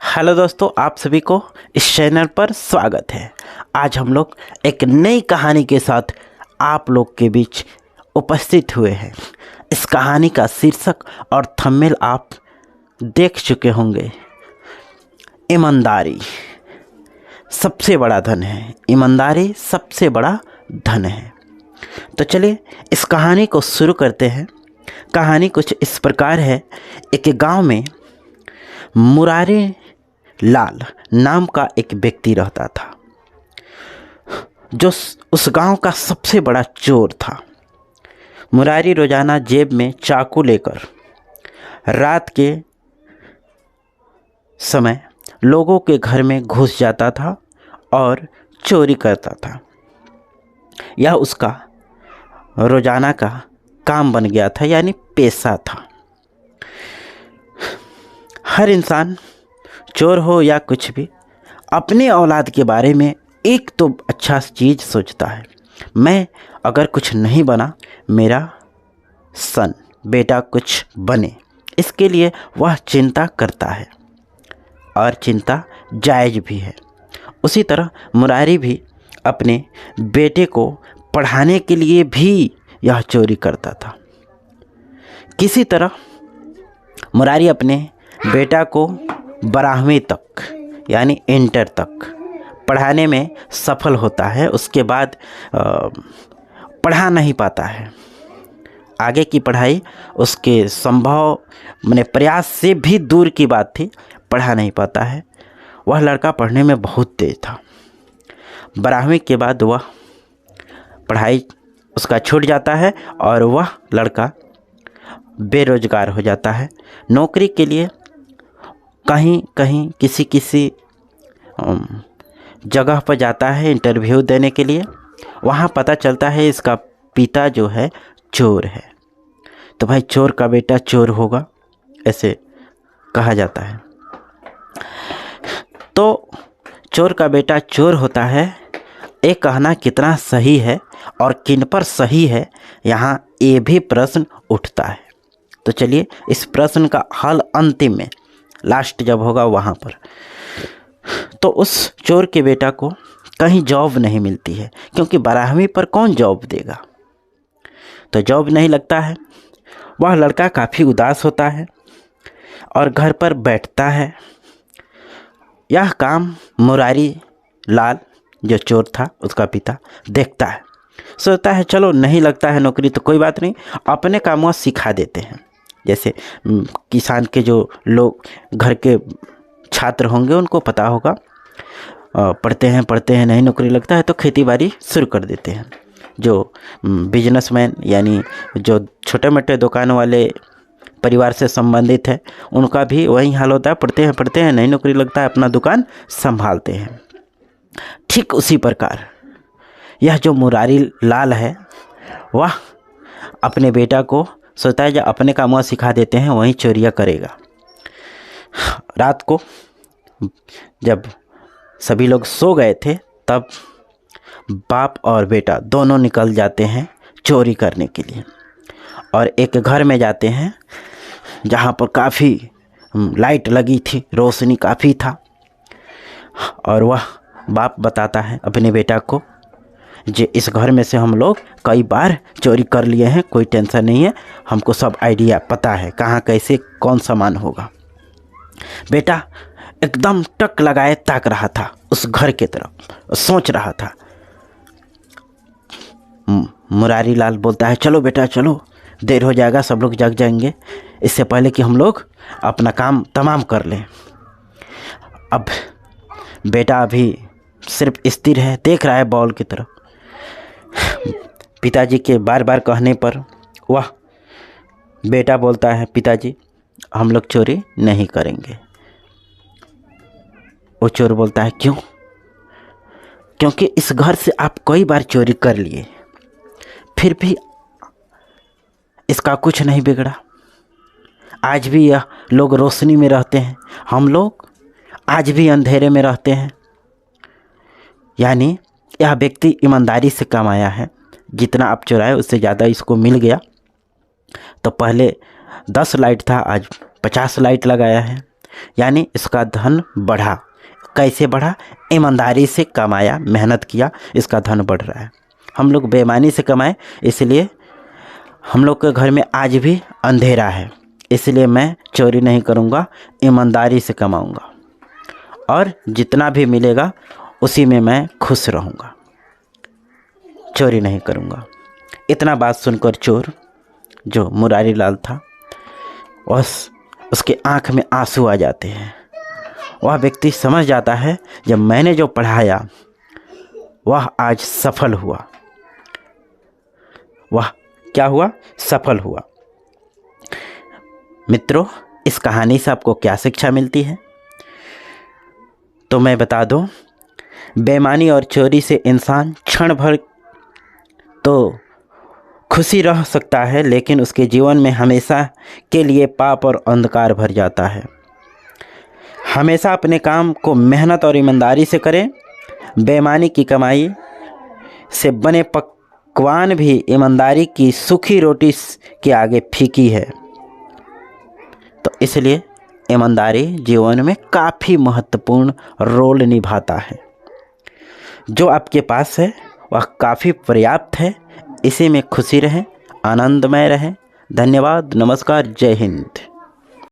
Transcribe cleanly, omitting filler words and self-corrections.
Hello दोस्तों, आप सभी को इस चैनल पर स्वागत है। आज हम लोग एक नई कहानी के साथ आप लोग के बीच उपस्थित हुए हैं। इस कहानी का शीर्षक और थंबनेल आप देख चुके होंगे। ईमानदारी सबसे बड़ा धन है। ईमानदारी सबसे बड़ा धन है। तो चलिए इस कहानी को शुरू करते हैं। कहानी कुछ इस प्रकार है। एक गांव में मुरारी लाल नाम का एक व्यक्ति रहता था, जो उस गांव का सबसे बड़ा चोर था। मुरारी रोजाना जेब में चाकू लेकर रात के समय लोगों के घर में घुस जाता था और चोरी करता था। यह उसका रोजाना का काम बन गया था, यानी पेशा था। हर इंसान, चोर हो या कुछ भी, अपने औलाद के बारे में एक तो अच्छा चीज़ सोचता है। मैं अगर कुछ नहीं बना, मेरा सन बेटा कुछ बने, इसके लिए वह चिंता करता है और चिंता जायज़ भी है। उसी तरह मुरारी भी अपने बेटे को पढ़ाने के लिए भी यह चोरी करता था। किसी तरह मुरारी अपने बेटा को 12वीं तक यानी इंटर तक पढ़ाने में सफल होता है। उसके बाद पढ़ा नहीं पाता है। आगे की पढ़ाई उसके संभव प्रयास से भी दूर की बात थी। पढ़ा नहीं पाता है। वह लड़का पढ़ने में बहुत तेज था। 12वीं के बाद वह पढ़ाई उसका छूट जाता है और वह लड़का बेरोजगार हो जाता है। नौकरी के लिए कहीं कहीं किसी जगह पर जाता है इंटरव्यू देने के लिए। वहाँ पता चलता है इसका पिता जो है चोर है। तो भाई, चोर का बेटा चोर होगा, ऐसे कहा जाता है। तो चोर का बेटा चोर होता है, ये कहना कितना सही है और किन पर सही है, यहाँ ये भी प्रश्न उठता है। तो चलिए इस प्रश्न का हल अंतिम में, लास्ट जब होगा वहाँ पर। तो उस चोर के बेटा को कहीं जॉब नहीं मिलती है, क्योंकि 12वीं पर कौन जॉब देगा। तो जॉब नहीं लगता है। वह लड़का काफ़ी उदास होता है और घर पर बैठता है। यह काम मुरारी लाल जो चोर था, उसका पिता, देखता है। सोचता है चलो नहीं लगता है नौकरी तो कोई बात नहीं, अपने कामों सिखा देते हैं। जैसे किसान के जो लोग घर के छात्र होंगे उनको पता होगा, पढ़ते हैं नहीं नौकरी लगता है तो खेती बाड़ी शुरू कर देते हैं। जो बिजनेसमैन यानी जो छोटे मोटे दुकान वाले परिवार से संबंधित है, उनका भी वही हाल होता है। पढ़ते हैं नहीं नौकरी लगता है, अपना दुकान संभालते हैं। ठीक उसी प्रकार यह जो मुरारी लाल है, वह अपने बेटा को सोचता है जब अपने कामों सिखा देते हैं वहीं चोरियाँ करेगा। रात को जब सभी लोग सो गए थे, तब बाप और बेटा दोनों निकल जाते हैं चोरी करने के लिए और एक घर में जाते हैं जहाँ पर काफ़ी लाइट लगी थी, रोशनी काफ़ी था। और वह बाप बताता है अपने बेटा को, जे इस घर में से हम लोग कई बार चोरी कर लिए हैं, कोई टेंशन नहीं है, हमको सब आइडिया पता है कहाँ कैसे कौन सामान होगा। बेटा एकदम टक लगाए ताक रहा था उस घर के तरफ, सोच रहा था। मुरारी लाल बोलता है चलो बेटा चलो, देर हो जाएगा, सब लोग जग जाएंगे, इससे पहले कि हम लोग अपना काम तमाम कर लें। अब बेटा अभी सिर्फ स्थिर है, देख रहा है बॉल की तरफ। पिताजी के बार बार कहने पर वह बेटा बोलता है पिताजी हम लोग चोरी नहीं करेंगे। वो चोर बोलता है क्यों? क्योंकि इस घर से आप कई बार चोरी कर लिए, फिर भी इसका कुछ नहीं बिगड़ा। आज भी यह लोग रोशनी में रहते हैं, हम लोग आज भी अंधेरे में रहते हैं। यानी यह व्यक्ति ईमानदारी से कमाया है। जितना आप चुराए उससे ज़्यादा इसको मिल गया। तो पहले 10 लाइट था, आज 50 लाइट लगाया है। यानी इसका धन बढ़ा। कैसे बढ़ा? ईमानदारी से कमाया, मेहनत किया, इसका धन बढ़ रहा है। हम लोग बेईमानी से कमाए, इसलिए हम लोग के घर में आज भी अंधेरा है। इसलिए मैं चोरी नहीं करूँगा, ईमानदारी से कमाऊँगा और जितना भी मिलेगा उसी में मैं खुश रहूँगा, चोरी नहीं करूँगा। इतना बात सुनकर चोर जो मुरारी लाल था, उसके आँख में आंसू आ जाते हैं। वह व्यक्ति समझ जाता है जब मैंने जो पढ़ाया वह आज सफल हुआ। वह क्या हुआ? सफल हुआ। मित्रों, इस कहानी से आपको क्या शिक्षा मिलती है? तो मैं बता दूं, बेईमानी और चोरी से इंसान क्षण भर तो खुशी रह सकता है, लेकिन उसके जीवन में हमेशा के लिए पाप और अंधकार भर जाता है। हमेशा अपने काम को मेहनत और ईमानदारी से करें। बेईमानी की कमाई से बने पकवान भी ईमानदारी की सूखी रोटी के आगे फीकी है। तो इसलिए ईमानदारी जीवन में काफ़ी महत्वपूर्ण रोल निभाता है। जो आपके पास है वह काफ़ी पर्याप्त है। इसी में खुशी रहें, आनंदमय रहें। धन्यवाद, नमस्कार, जय हिंद।